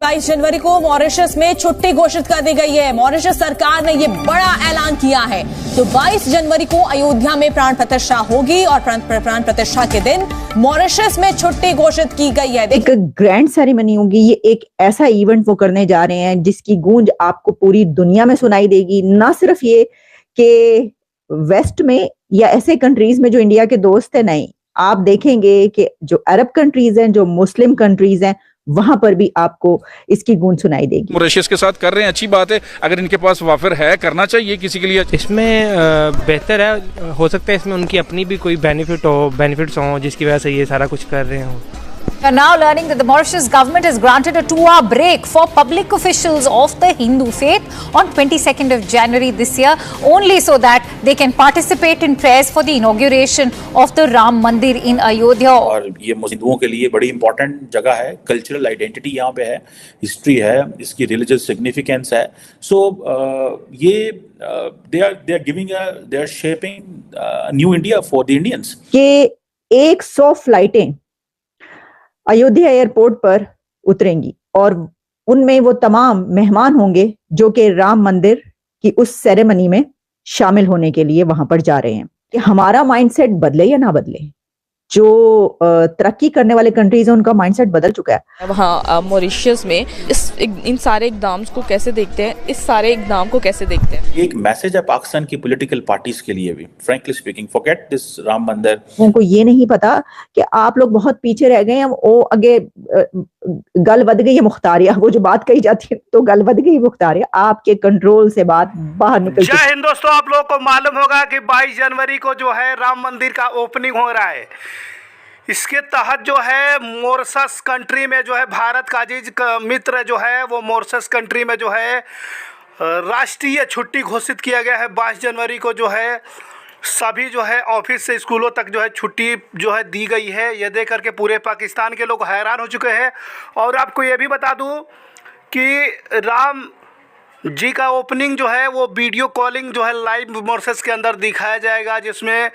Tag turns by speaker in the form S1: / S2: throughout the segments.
S1: 22 जनवरी को मॉरिशस में छुट्टी घोषित कर दी गई है। मॉरिशस सरकार ने ये बड़ा ऐलान किया है। तो 22 जनवरी को अयोध्या में प्राण प्रतिष्ठा होगी और प्राण प्रतिष्ठा के दिन मॉरिशस में छुट्टी घोषित की गई है।
S2: एक ग्रैंड सेरेमनी होगी। ये एक ऐसा इवेंट वो करने जा रहे हैं जिसकी गूंज आपको पूरी दुनिया में सुनाई देगी। ना सिर्फ ये कि वेस्ट में या ऐसे कंट्रीज में जो इंडिया के दोस्त है, नहीं, आप देखेंगे कि जो अरब कंट्रीज हैं, जो मुस्लिम कंट्रीज हैं, वहां पर भी आपको इसकी गूंज सुनाई देगी।
S3: मॉरिशस के साथ कर रहे हैं, अच्छी बात है। अगर इनके पास वाफर है, करना चाहिए किसी के लिए।
S4: इसमें बेहतर है, हो सकता है इसमें उनकी अपनी भी कोई बेनिफिट्स हो जिसकी वजह से ये सारा कुछ कर रहे हो।
S5: We are now learning that the Mauritius government has granted a 2-hour break for public officials of the Hindu faith on 22nd of January this year, only so that they can participate in prayers for the inauguration of the Ram Mandir in Ayodhya.
S6: और ये हिंदुओं के लिए बड़ी important जगह है, cultural identity यहाँ पे है, हिस्ट्री है, इसकी रिलीजियस सिग्निफिकेंस है। सो ये they are giving they are shaping new India for the Indians.
S2: कि 100 फ्लाइटें अयोध्या एयरपोर्ट पर उतरेंगी और उनमें वो तमाम मेहमान होंगे जो कि राम मंदिर की उस सेरेमनी में शामिल होने के लिए वहां पर जा रहे हैं। कि हमारा माइंडसेट बदले या ना बदले, जो तरक्की करने वाले कंट्रीज हैं उनका माइंडसेट बदल चुका है।
S7: वहाँ मॉरिशस में इन सारे इकदाम को कैसे देखते हैं, इस सारे इकदाम को कैसे देखते हैं?
S6: एक मैसेज है पाकिस्तान की पॉलिटिकल पार्टीज के लिए भी, frankly speaking, forget this Ram मंदिर।
S2: उनको ये नहीं पता कि आप लोग बहुत पीछे रह गए हैं। वो आगे गल बद गई है मुख्तारिया, वो जो बात कही जाती है तो गल बद गई मुख्तारिया, आपके कंट्रोल से बात बाहर निकल।
S8: जय हिंद दोस्तों, आप लोगों को मालूम होगा कि 22 जनवरी को जो है राम मंदिर का ओपनिंग हो रहा है। इसके तहत जो है मॉरिशस कंट्री में जो है भारत का अजीज मित्र जो है वो मॉरिशस कंट्री में जो है राष्ट्रीय छुट्टी घोषित किया गया है। 22 जनवरी को जो है सभी जो है ऑफिस से स्कूलों तक जो है छुट्टी जो है दी गई है। ये देख करके पूरे पाकिस्तान के लोग हैरान हो चुके हैं। और आपको ये भी बता दूं कि राम जी का ओपनिंग जो है वो वीडियो कॉलिंग जो है लाइव मॉरिशस के अंदर दिखाया जाएगा, जिसमें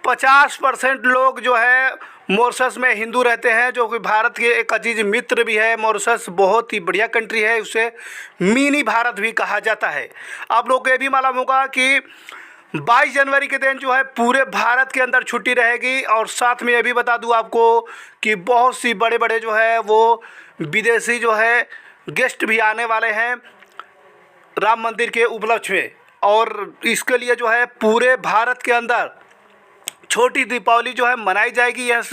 S8: 50% लोग जो है मॉरिशस में हिंदू रहते हैं, जो कि भारत के एक अजीज मित्र भी है। मॉरिशस बहुत ही बढ़िया कंट्री है, उसे मिनी भारत भी कहा जाता है। आप लोग को ये भी मालूम होगा कि 22 जनवरी के दिन जो है पूरे भारत के अंदर छुट्टी रहेगी। और साथ में ये भी बता दूं आपको कि बहुत सी बड़े बड़े जो है वो विदेशी जो है गेस्ट भी आने वाले हैं राम मंदिर के उपलक्ष्य में। और इसके लिए जो है पूरे भारत के अंदर छोटी दीपावली जो है मनाई जाएगी। यह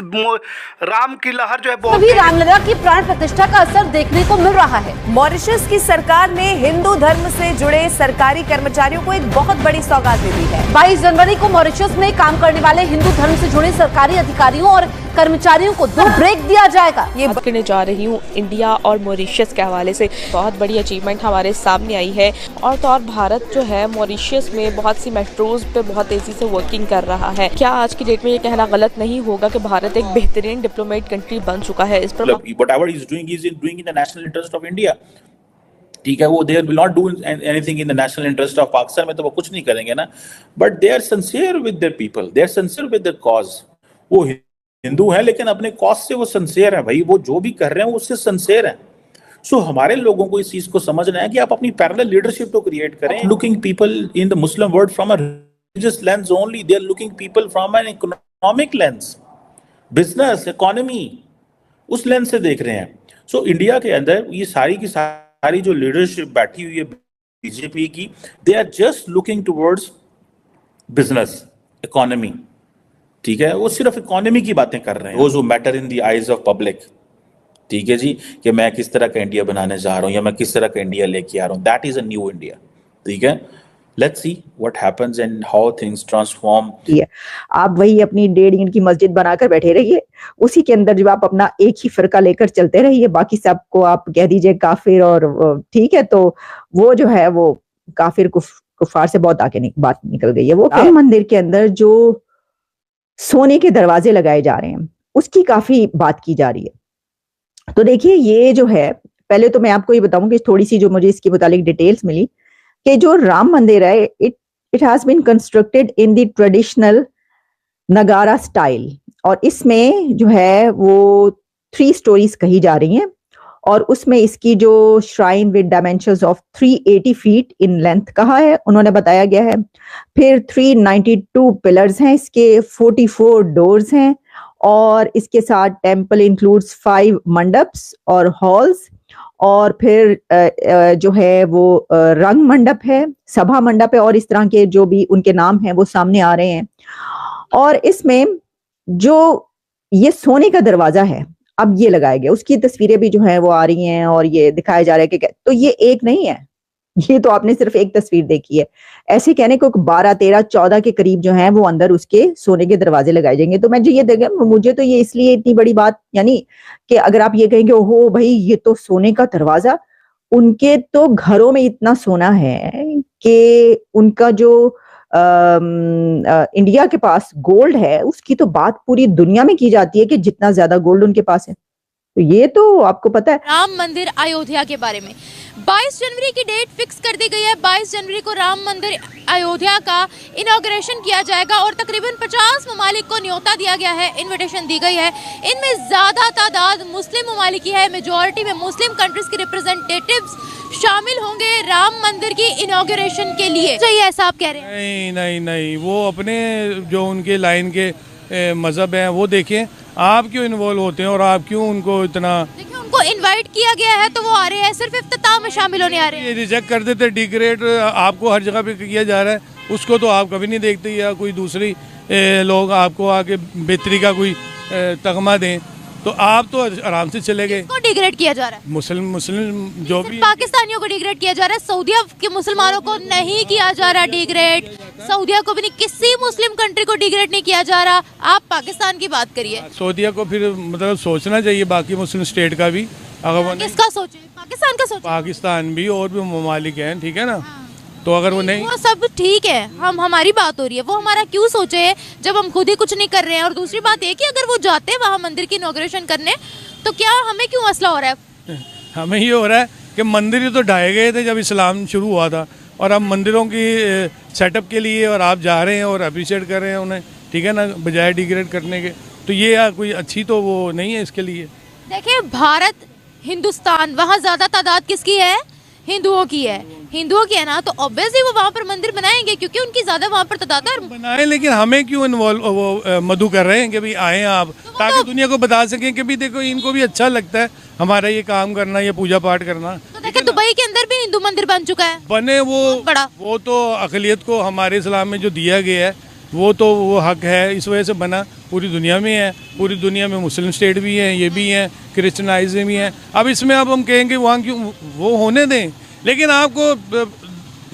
S8: राम की लहर जो है
S1: अभी रामलला की प्राण प्रतिष्ठा का असर देखने को मिल रहा है। मॉरिशस की सरकार ने हिंदू धर्म से जुड़े सरकारी कर्मचारियों को एक बहुत बड़ी सौगात दे दी है। 22 जनवरी को मॉरिशस में काम करने वाले हिंदू धर्म से जुड़े सरकारी अधिकारियों और कर्मचारियों को 2 ब्रेक दिया जाएगा। ये
S7: बात करने जा रही हूँ इंडिया और मॉरिशस के हवाले से। बहुत बड़ी अचीवमेंट हमारे सामने आई है और तो और भारत जो है मॉरिशस में बहुत सी मेट्रोज पे बहुत तेजी से वर्किंग कर रहा है। क्या आज की डेट में ये कहना गलत नहीं होगा कि भारत एक बेहतरीन डिप्लोमेट कंट्री बन चुका है? इस पर
S6: whatever he is doing in the national interest of India. ठीक है, वो they will not do anything in the national interest of Pakistan में तो वो कुछ नहीं करेंगे ना। But they are sincere with their people, they are sincere with their cause। वो हिंदू हैं लेकिन अपने कॉज से वो सिंसियर हैं भाई, वो जो भी कर रहे हैं उससे सिंसियर हैं। सो हमारे लोगों को इस चीज को समझना है कि आप अपनी पैरेलल लीडरशिप को क्रिएट करें। Looking people in the Muslim world from a religious lens only, they are looking people from an economic lens, business economy, उस लेंस से देख रहे हैं। सो इंडिया के अंदर ये सारी की सारी जो लीडरशिप बैठी हुई है बीजेपी की, they are just looking towards business economy. ठीक है, वो सिर्फ इकोनॉमी की बातें कर रहे हैं, वो जो matter in the eyes of public. ठीक है जी, कि मैं किस तरह का इंडिया बनाने जा रहा हूँ या मैं किस तरह का इंडिया लेके आ रहा हूँ, that is a new India. ठीक है, let's see what happens and how things transform.
S2: आप वही अपनी 1.5 ईंट की मस्जिद बनाकर बैठे रहिए, उसी के अंदर जो आप अपना एक ही फिरका लेकर चलते रहिए, बाकी सबको आप कह दीजिए काफिर। और ठीक है, तो वो जो है वो काफिर कुफार से बहुत आगे बात निकल गई है। वो राम मंदिर के अंदर जो सोने के दरवाजे लगाए जा रहे हैं उसकी काफी बात की जा रही है। तो देखिए, ये जो है, पहले तो मैं आपको ये बताऊं कि थोड़ी सी जो मुझे इसकी मुतालिक डिटेल्स मिली कि जो राम मंदिर है it has been constructed in the traditional Nagara style, और इसमें जो है वो 3 स्टोरीज कही जा रही हैं और उसमें इसकी जो shrine with dimensions of 380 feet in length कहा है, उन्होंने बताया गया है। फिर 392 पिलर्स हैं इसके, 44 डोर्स हैं, और इसके साथ टेम्पल इंक्लूड्स 5 मंडप्स और हॉल्स, और फिर जो है वो रंग मंडप है, सभा मंडप है, और इस तरह के जो भी उनके नाम हैं वो सामने आ रहे हैं। और इसमें जो ये सोने का दरवाजा है अब ये लगाया गया, उसकी तस्वीरें भी जो है वो आ रही हैं और ये दिखाया जा रहा है कि तो ये एक नहीं है, ये तो आपने सिर्फ एक तस्वीर देखी है। ऐसे कहने को 12, 13, 14 के करीब जो है वो अंदर उसके सोने के दरवाजे लगाए जाएंगे। तो मैं जो ये देखें, मुझे तो ये इसलिए इतनी बड़ी बात, यानी कि अगर आप ये कहेंगे ओहो भाई ये तो सोने का दरवाजा, उनके तो घरों में इतना सोना है कि उनका जो इंडिया के पास गोल्ड है उसकी तो बात पूरी दुनिया में की जाती है कि जितना ज्यादा गोल्ड उनके पास है। तो ये तो आपको पता है।
S9: राम मंदिर अयोध्या के बारे में 22 जनवरी की डेट फिक्स कर दी गई है। 22 जनवरी को राम मंदिर अयोध्या का इनॉग्रेशन किया जाएगा और तकरीबन 50 ममालिक को न्योता दिया गया है, इनविटेशन दी गई है। इनमें ज्यादा तादाद मुस्लिम ममालिक की है, मेजॉरिटी में मुस्लिम कंट्रीज के रिप्रेजेंटेटिव्स शामिल होंगे राम मंदिर की इनॉग्रेशन के लिए। तो ये ऐसा आप कह रहे हैं?
S10: नहीं, वो अपने जो उनके लाइन के मजहब हैं वो देखें, आप क्यों इन्वॉल्व होते हैं और आप क्यों उनको इतना।
S9: देखिए उनको इनवाइट किया गया है तो वो आ रहे हैं, सिर्फ इफ्तिताह में शामिल होने आ रहे हैं।
S10: ये रिजेक्ट कर देते, डिग्रेड आपको हर जगह पे किया जा रहा है, उसको तो आप कभी नहीं देखते, या कोई दूसरी लोग आपको आके बेहतरी का कोई तगमा दें तो आप तो आराम से चले गए।
S9: किसको डिग्रेड किया जा रहा है?
S10: मुस्लिम जो भी
S9: पाकिस्तानियों को डिग्रेड किया जा रहा है, सऊदीया के मुसलमानों को नहीं किया जा रहा डिग्रेड, सऊदीया को भी नहीं, किसी मुस्लिम कंट्री को डिग्रेड नहीं किया जा रहा। आप पाकिस्तान की बात करिए।
S10: सऊदीया को फिर मतलब सोचना चाहिए, बाकी मुस्लिम स्टेट का भी। अगर
S9: किसका सोचे? पाकिस्तान का सोचे।
S10: पाकिस्तान भी और भी ममालिक हैं, ठीक है ना, तो अगर वो नहीं,
S9: वो सब ठीक है, हमारी बात हो रही है, वो हमारा क्यों सोचे जब हम खुद ही कुछ नहीं कर रहे हैं। और दूसरी बात ये कि अगर वो जाते हैं वहाँ मंदिर की इनॉग्रेशन करने तो क्या हमें क्यों मसला हो रहा है?
S10: हमें ये हो रहा है कि मंदिर ही तो ढाए गए थे जब इस्लाम शुरू हुआ था, और अब मंदिरों की सेटअप के लिए और आप जा रहे हैं और अप्रिशिएट कर रहे हैं उन्हें, ठीक है ना, बजाय डिग्रेड करने के। तो ये कोई अच्छी तो वो नहीं है इसके लिए।
S9: देखिए भारत, हिंदुस्तान, वहाँ ज्यादा तादाद किसकी है? हिंदुओं की है। हिंदुओं की है ना, तो ऑब्वियसली वो वहाँ पर मंदिर बनाएंगे क्योंकि उनकी ज्यादा वहाँ पर तादाद है।
S10: बनाए, लेकिन हमें क्यों इन्वॉल्व वो मधु कर रहे हैं कि भाई आए आप, ताकि दुनिया को बता सकें कि भी देखो इनको भी अच्छा लगता है हमारा ये काम करना, ये पूजा पाठ करना।
S9: तो देखिए दुबई के अंदर भी हिंदू मंदिर बन चुका है,
S10: बने वो
S9: बड़ा।
S10: वो तो अकलियत को हमारे इस्लाम में जो दिया गया है वो तो वो हक है, इस वजह से बना। पूरी दुनिया में है, पूरी दुनिया में मुस्लिम स्टेट भी हैं, ये भी हैं, क्रिश्चियनाइज्म भी हैं। अब इसमें अब हम कहेंगे वहाँ क्यों, वो होने दें, लेकिन आपको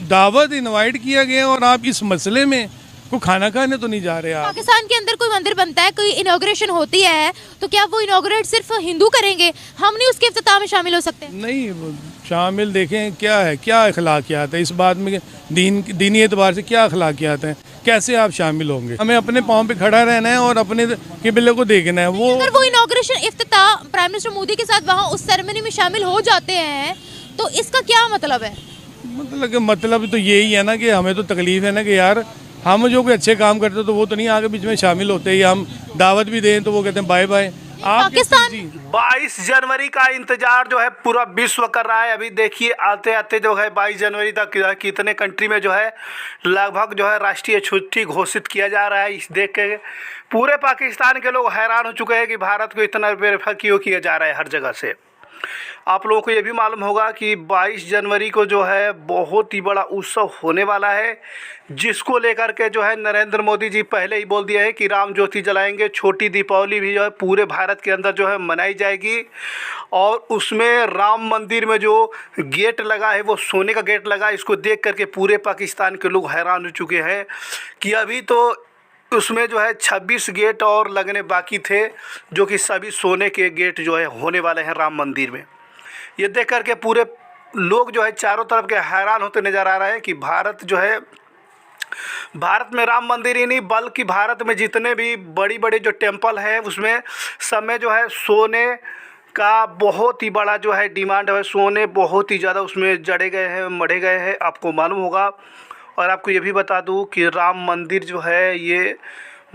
S10: दावत इनवाइट किया गया और आप इस मसले में को खाना खाने तो नहीं जा रहे आप।
S9: पाकिस्तान के अंदर कोई मंदिर बनता है, कोई इनॉग्रेशन होती है, तो क्या वो इनॉग्रेट सिर्फ हिंदू करेंगे? हम नहीं उसके इफ्तिताह में शामिल हो सकते?
S10: नहीं शामिल, देखें क्या है, क्या अखलाकियात है इस बात में, दीनी एतबार से क्या अखलाकियात हैं, कैसे आप शामिल होंगे? हमें अपने पाँव पे खड़ा रहना है और अपने किबले को देखना है। वो
S9: अगर वो इनॉग्रेशन इफ्तिताह प्राइम मिनिस्टर मोदी के साथ वहाँ उस सेरेमनी में शामिल हो जाते हैं तो इसका क्या मतलब है?
S10: मतलब तो यही है ना कि हमें तो तकलीफ है ना कि यार हम जो कोई अच्छे काम करते तो वो तो नहीं आगे बीच में शामिल होते, या हम दावत भी दें तो वो कहते हैं बाय बाय।
S9: पाकिस्तान
S8: 22 जनवरी का इंतजार जो है पूरा विश्व कर रहा है। अभी देखिए आते आते जो है 22 जनवरी तक कितने कंट्री में जो है लगभग जो है राष्ट्रीय छुट्टी घोषित किया जा रहा है। इस देख के पूरे पाकिस्तान के लोग हैरान हो चुके हैं कि भारत को इतना बेरफा क्यों किया जा रहा है हर जगह से। आप लोगों को ये भी मालूम होगा कि 22 जनवरी को जो है बहुत ही बड़ा उत्सव होने वाला है, जिसको लेकर के जो है नरेंद्र मोदी जी पहले ही बोल दिया है कि राम ज्योति जलाएंगे। छोटी दीपावली भी जो है पूरे भारत के अंदर जो है मनाई जाएगी। और उसमें राम मंदिर में जो गेट लगा है वो सोने का गेट लगा, इसको देख करके पूरे पाकिस्तान के लोग हैरान हो चुके हैं कि अभी तो उसमें जो है 26 गेट और लगने बाकी थे, जो कि सभी सोने के गेट जो है होने वाले हैं राम मंदिर में। ये देख करके पूरे लोग जो है चारों तरफ के हैरान होते नज़र आ रहे हैं कि भारत जो है, भारत में राम मंदिर ही नहीं बल्कि भारत में जितने भी बड़ी बड़ी जो टेम्पल है उसमें सब में जो है सोने का बहुत ही बड़ा जो है डिमांड है। सोने बहुत ही ज़्यादा उसमें जड़े गए हैं, मढ़े गए हैं, आपको मालूम होगा। और आपको ये भी बता दूं कि राम मंदिर जो है ये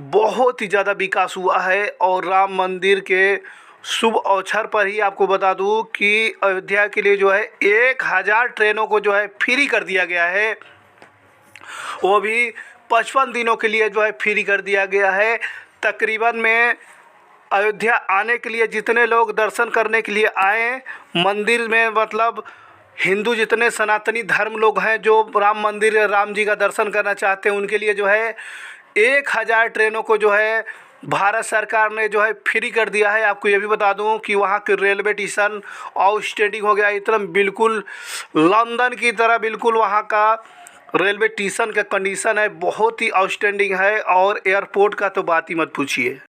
S8: बहुत ही ज़्यादा विकास हुआ है और राम मंदिर के शुभ अवसर पर ही आपको बता दूं कि अयोध्या के लिए जो है 1000 ट्रेनों को जो है फ्री कर दिया गया है, वो भी 55 दिनों के लिए जो है फ्री कर दिया गया है। तकरीबन में अयोध्या आने के लिए जितने लोग दर्शन करने के लिए आए मंदिर में, मतलब हिंदू जितने सनातनी धर्म लोग हैं जो राम मंदिर राम जी का दर्शन करना चाहते हैं, उनके लिए जो है 1000 ट्रेनों को जो है भारत सरकार ने जो है फ्री कर दिया है। आपको ये भी बता दूं कि वहाँ के रेलवे स्टेशन आउटस्टैंडिंग हो गया, इतना बिल्कुल लंदन की तरह बिल्कुल वहाँ का रेलवे स्टेशन का कंडीशन है, बहुत ही आउटस्टैंडिंग है। और एयरपोर्ट का तो बात ही मत पूछिए।